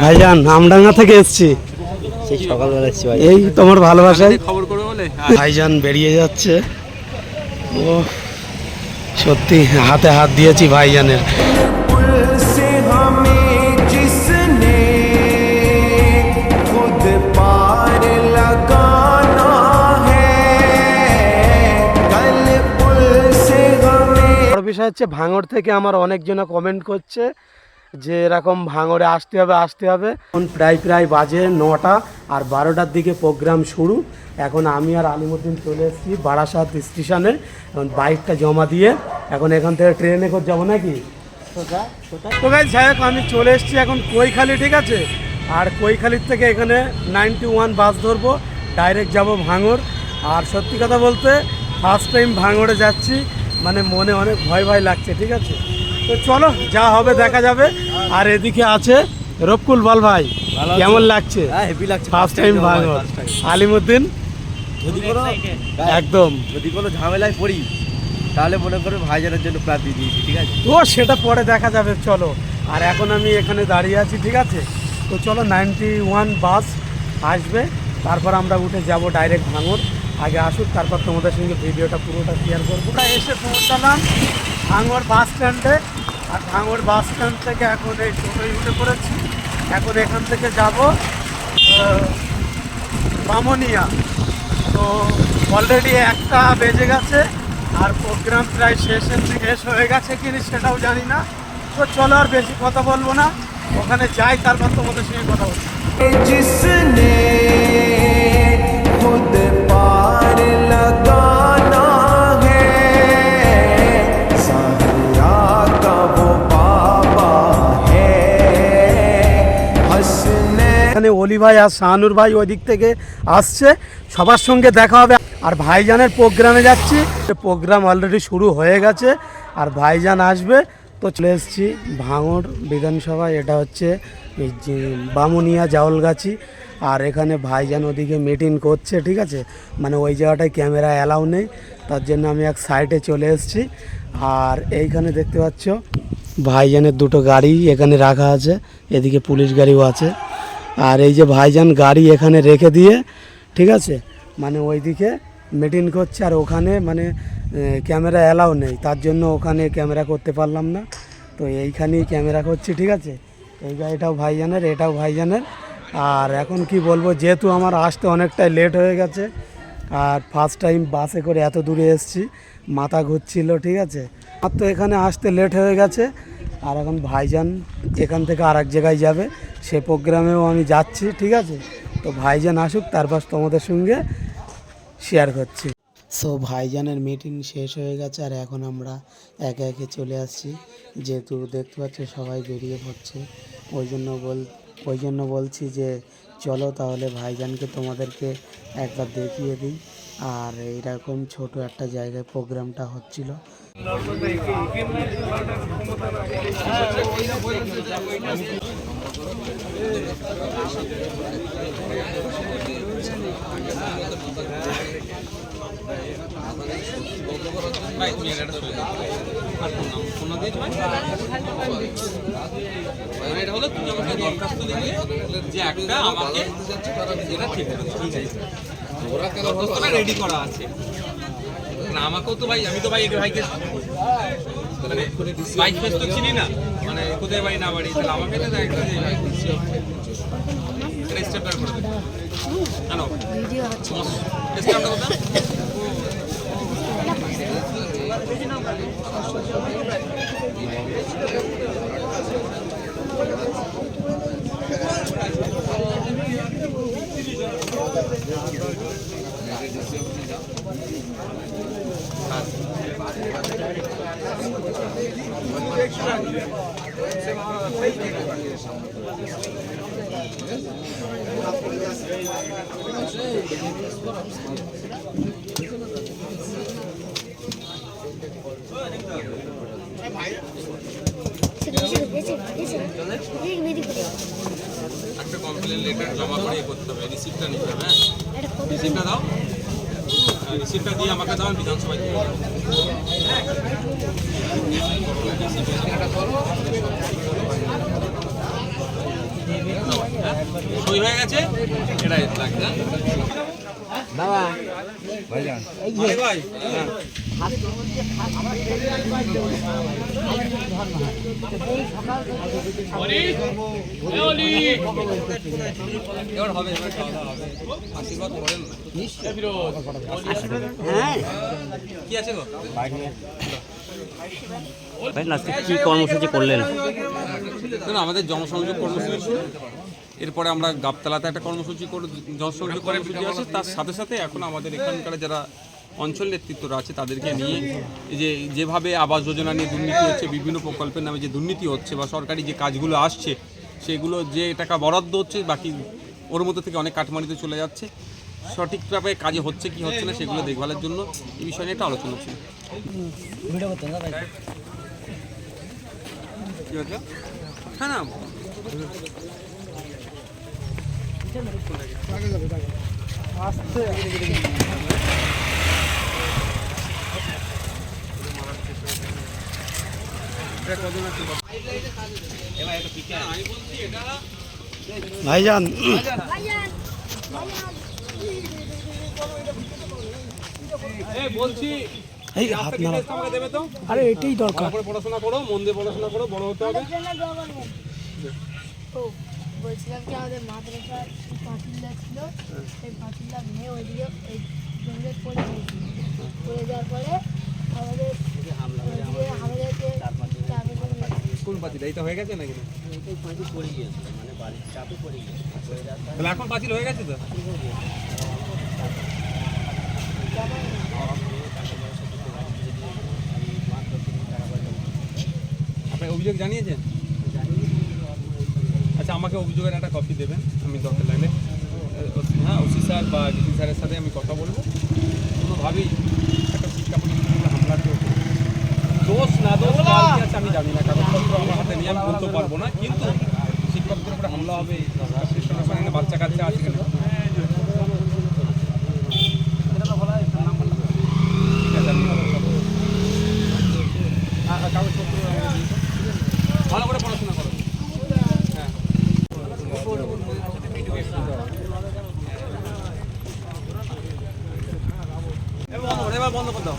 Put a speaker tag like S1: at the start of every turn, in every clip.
S1: ভাইজান আমডাঙ্গা থেকে এসেছি,
S2: সেই সকালবেলা এসেছি ভাই।
S1: এই তোমার ভালোবাসায়
S3: খবর করবে বলে
S1: ভাইজান বেরিয়ে যাচ্ছে। ও সত্যি হাতে হাত দিয়েছি ভাইজানের। বিষয় হচ্ছে ভাঙড় থেকে আমার অনেকজনে কমেন্ট করছে যে এরকম ভাঙড়ে আসতে হবে। এখন প্রায় বাজে 9টা, আর 12টার দিকে প্রোগ্রাম শুরু। এখন আমি আর আলিমুদ্দিন চলে এসেছি বারাসাত স্টেশনে। এখন বাইকটা জমা দিয়ে এখন এখান থেকে ট্রেনে করে যাবো নাকি। তো গাইস যাই হোক, আমি চলে এসেছি এখন কৈখালি, ঠিক আছে। আর কৈখালির থেকে এখানে 91 বাস ধরবো, ডাইরেক্ট যাব ভাঙড়। আর সত্যি কথা বলতে ফার্স্ট টাইম ভাঙড়ে যাচ্ছি, মানে মনে অনেক ভয় লাগছে, ঠিক আছে। তো চলো, যা হবে দেখা যাবে। আর এদিকে আছে রবকুল, বল ভাই কেমন লাগছে?
S2: হেভি লাগছে,
S1: ফার্স্ট টাইম ভাঙড়। আলিমুদ্দিন একদম,
S2: যদি কোনো ঝামেলায় পড়ি তাহলে মনে করে ভাইজানের জন্য প্রাণ দিয়ে দিয়েছি, ঠিক আছে।
S1: তো সেটা পরে দেখা যাবে, চলো। আর এখন আমি এখানে দাঁড়িয়ে আছি, ঠিক আছে। তো চলো, 91 বাস আসবে, তারপর আমরা উঠে যাব ডাইরেক্ট ভাঙড়। আগে আসুক, তারপর তোমাদের সঙ্গে ভিডিওটা পুরোটা শেয়ার করবো। এসে পৌঁছালাম ভাঙড় বাস স্ট্যান্ডে। আর ভাঙড় বাস স্ট্যান্ড থেকে এখন এই টোটোয় উঠে পড়েছি। এখন এখান থেকে যাব বামুনিয়া। তো অলরেডি 1টা বেজে গেছে, আর প্রোগ্রাম প্রায় শেষ হয়ে গেছে কিনা সেটাও জানি না। তো চলো, আর বেশি কথা বলবো না, ওখানে যাই, তারপর তোমাদের সঙ্গে কথা বলবো। এখানে অলি ভাই আর শাহানুর ভাই ওই দিক থেকে আসছে, সবার সঙ্গে দেখা হবে। আর ভাইজানের প্রোগ্রামে যাচ্ছি, প্রোগ্রাম অলরেডি শুরু হয়ে গেছে, আর ভাইজান আসবে। তো চলে এসেছি ভাঙড় বিধানসভা, এটা হচ্ছে এই যে বামুনিয়া জাউলগাছি। আর এখানে ভাইজান ওদিকে মিটিং করছে, ঠিক আছে। মানে ওই জায়গাটায় ক্যামেরা অ্যালাউ নেই, তার জন্য আমি এক সাইডে চলে এসেছি। আর এইখানে দেখতে পাচ্ছ ভাইজানের দুটো গাড়ি এখানে রাখা আছে, এদিকে পুলিশ গাড়িও আছে। আর এই যে ভাইজান গাড়ি এখানে রেখে দিয়ে, ঠিক আছে, মানে ওইদিকে মিটিং করছে। আর ওখানে মানে ক্যামেরা অ্যালাউ নেই, তার জন্য ওখানে ক্যামেরা করতে পারলাম না। তো এইখানেই ক্যামেরা করছি, ঠিক আছে। এই গাড়িটাও ভাইজানের, এটাও ভাইজানের। আর এখন কি বলবো, যেহেতু আমার আসতে অনেকটাই লেট হয়ে গেছে, আর ফার্স্ট টাইম বাসে করে এত দূরে এসেছি, মাথা ঘুরছিল, ঠিক আছে। আর তো এখানে আসতে লেট হয়ে গেছে। আর এখন ভাইজান এখান থেকে আর এক জায়গায় যাবে, সে প্রোগ্রামেও আমি যাচ্ছি, ঠিক আছে। তো ভাইজান আসুক, তারপর তোমাদের সঙ্গে শেয়ার করছি। সো ভাইজানের মিটিং শেষ হয়ে গেছে, আর এখন আমরা একে একে চলে আসছি। যেহেতু দেখতে পাচ্ছ সবাই বেরিয়ে পড়ছে, ওই জন্য বলছি যে চলো তাহলে ভাইজানকে তোমাদেরকে একবার দেখিয়ে দিই। আর এইরকম ছোট একটা জায়গায় প্রোগ্রামটা হচ্ছিল।
S3: এটা হলো তুমি আমাকে দরখাস্ত দিলে যে একটা আমাকে এটা ঠিক আছে, দরখাস্তটা রেডি করা আছে। না আমাকেও তো ভাই, আমি তো ভাই এই ভাইকে মানে বাইক ফেস তো চিনি না, মানে কোথায় বাড়ি না বাড়ি, তাহলে আমাকে তো একটা যে ভাই স্টেপটা করে দেবে কেন ভিডিও হচ্ছে স্টেপটা কথা একটা কমপ্লেন লেটার জমা করে করতে হবে, রিসিপ্টটা নিতে হবে। হ্যাঁ রিসিপ্টটা দাও, রিসিপ্টটা দিয়ে আমাকে দাও, বিধানসভায় দিয়ে দেবো। সই হয়ে গেছে, এটাই লাগবে। ভাই ভাই এবার হবে, এবার খাওয়া দাওয়া হবে। আশীর্বাদ করেন না। কি আছে গো?
S4: কি কর্মসূচি করলেন?
S3: দেখুন, আমাদের জনসংযোগ কর্মসূচি ছিল, এরপরে আমরা গাবতলাতে একটা জনসংযোগ কর্মসূচি আছে। তার সাথে সাথে এখন আমাদের এখানকার যারা অঞ্চল নেতৃত্বরা আছে তাদেরকে নিয়ে এই যেভাবে আবাস যোজনা নিয়ে দুর্নীতি হচ্ছে, বিভিন্ন প্রকল্পের নামে যে দুর্নীতি হচ্ছে বা সরকারি যে কাজগুলো আসছে সেগুলো যে টাকা বরাদ্দ হচ্ছে বাকি ওর মধ্যে থেকে অনেক কাটমানিতে চলে যাচ্ছে, সঠিকভাবে কাজে হচ্ছে কি হচ্ছে না সেগুলো দেখভালের জন্য এই বিষয় নিয়ে একটা আলোচনা ছিল। হ্যাঁ না
S1: ভাইজান
S3: বলছি
S1: এই হাত নাড়া,
S3: আমাকে দেবে তো?
S1: আরে এটাই দরকার।
S3: তারপরে পড়াশোনা করো, মন দিয়ে পড়াশোনা করো, বড় হতে হবে।
S5: বলছিলাম কি আমাদের মাদ্রাসার পাঁচিলটা ছিল, সেই পাঁচিলটা ভেঙে ওইদিকে ওই জঙ্গলে পড়ে গিয়েছিল। পড়ে যাওয়ার পরে আমাদের আমাদেরকে
S3: কোন পাঁচিল? এইটা হয়ে গেছে নাকি? তাহলে এখন পাঁচিল হয়ে গেছে তো? আপনি অভিযোগ জানিয়েছেন? আচ্ছা, আমাকে অভিযোগের একটা কপি দেবেন, আমি দরকার লাগলে হ্যাঁ ওসি স্যার বা ডিসি স্যারের সাথে আমি কথা বলবো। কোনোভাবেই একটা শিক্ষা প্রতিষ্ঠানে হামলা কেউ দোষ না দোষ কার কি আছে আমি জানি না, কাগজপত্র আমার হাতে নিয়ে আমি বলতে পারবো না, কিন্তু শিক্ষকদের উপরে হামলা হবে, বাচ্চা কাচ্চা আছে কেন? কাগজপত্র ভালো করে পড়াশোনা করো। হ্যাঁ এবার বন্ধ করে দাও।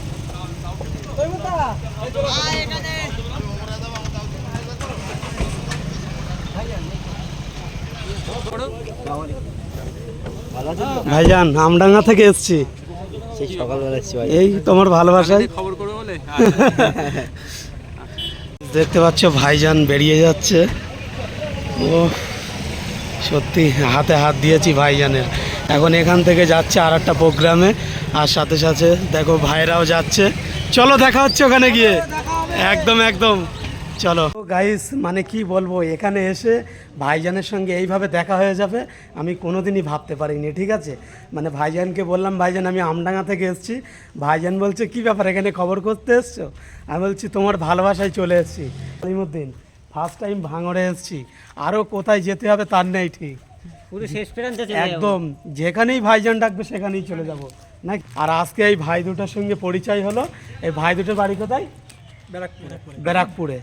S1: ভাইজান আমডাঙ্গা থেকে এসছি,
S4: সেই সকালবেলা এসেছি ভাই।
S1: এই তোমার ভালোবাসায়।
S3: খবর করবে বলে
S1: দেখতে পাচ্ছ ভাইজান বেরিয়ে যাচ্ছে। ও সত্যি হাতে হাত দিয়েছি ভাইজানের। এখন এখান থেকে যাচ্ছে আর একটা প্রোগ্রামে, আর সাথে সাথে দেখো ভাইরাও যাচ্ছে। চলো দেখা হচ্ছে ওখানে গিয়ে। একদম একদম চলো গাইস, মানে কি বলবো, এখানে এসে ভাইজানের সঙ্গে এইভাবে দেখা হয়ে যাবে আমি কোনোদিনই ভাবতে পারিনি। ঠিক আছে, মানে ভাইজানকে বললাম ভাইজান আমি আমডাঙ্গা থেকে এসেছি। ভাইজান বলছে কি ব্যাপার, এখানে খবর করতে এসছো? আমি বলছি তোমার ভালোবাসায় চলে এসেছি। আলিমুদ্দিন ফার্স্ট টাইম ভাঙড়ে এসেছি, আরও কোথায় যেতে হবে তার নেই ঠিক,
S4: পুরো শেষ পর্যন্ত
S1: একদম যেখানেই ভাইজান ডাকবে সেখানেই চলে যাব না। আর আজকে এই ভাই দুটোর সঙ্গে পরিচয় হলো। এই ভাই দুটোর বাড়ি কোথায়? ব্যারাকপুরে।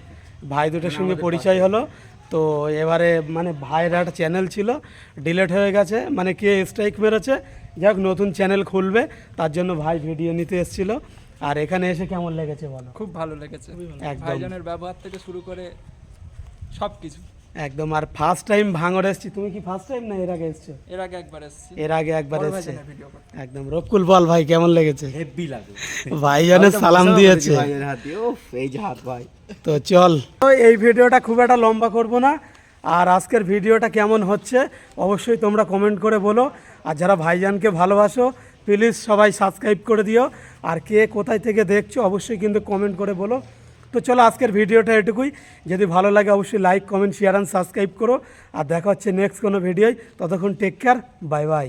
S1: ভাই দুটোর সঙ্গে পরিচয় হলো। তো এবারে মানে ভাইয়ের একটা চ্যানেল ছিল, ডিলিট হয়ে গেছে, মানে কে স্ট্রাইক মেরেছে, যাক নতুন চ্যানেল খুলবে, তার জন্য ভাই ভিডিও নিতে এসেছিল। আর এখানে এসে কেমন লেগেছে বলো?
S6: খুব ভালো লেগেছে,
S1: একদম
S6: ভাইজানের ব্যবহার থেকে শুরু করে সব কিছু
S1: একদম। আর ফার্স্ট টাইম ভাঙড়ে এসেছি। তুমি কি ফার্স্ট টাইম না এর আগে এসছো?
S6: এর আগে একবার এসেছি,
S1: এর আগে একবার এসছে।
S6: ভিডিও করতে
S1: একদম। রকুল বল ভাই কেমন লেগেছে?
S4: হেভি লাগে
S1: ভাইজানের সালাম দিয়েছে।
S4: ভাইয়ের হাতে উফ এই যে হাত ভাই।
S1: তো চল, এই ভিডিওটা খুব একটা লম্বা করব না। আর আজকের ভিডিওটা কেমন হচ্ছে অবশ্যই তোমরা কমেন্ট করে বলো। আর যারা ভাইজানকে ভালোবাসো প্লিজ সবাই সাবস্ক্রাইব করে দিও। আর কে কোথায় থেকে দেখছো অবশ্যই কিন্তু কমেন্ট করে বলো। তো চলো আজকের ভিডিওটা এটুকুই। যদি ভালো লাগে অবশ্যই like comment share and subscribe করো। আর দেখা হচ্ছে নেক্সট কোনো ভিডিওয়। ততক্ষণ টেক কেয়ার, বাই বাই।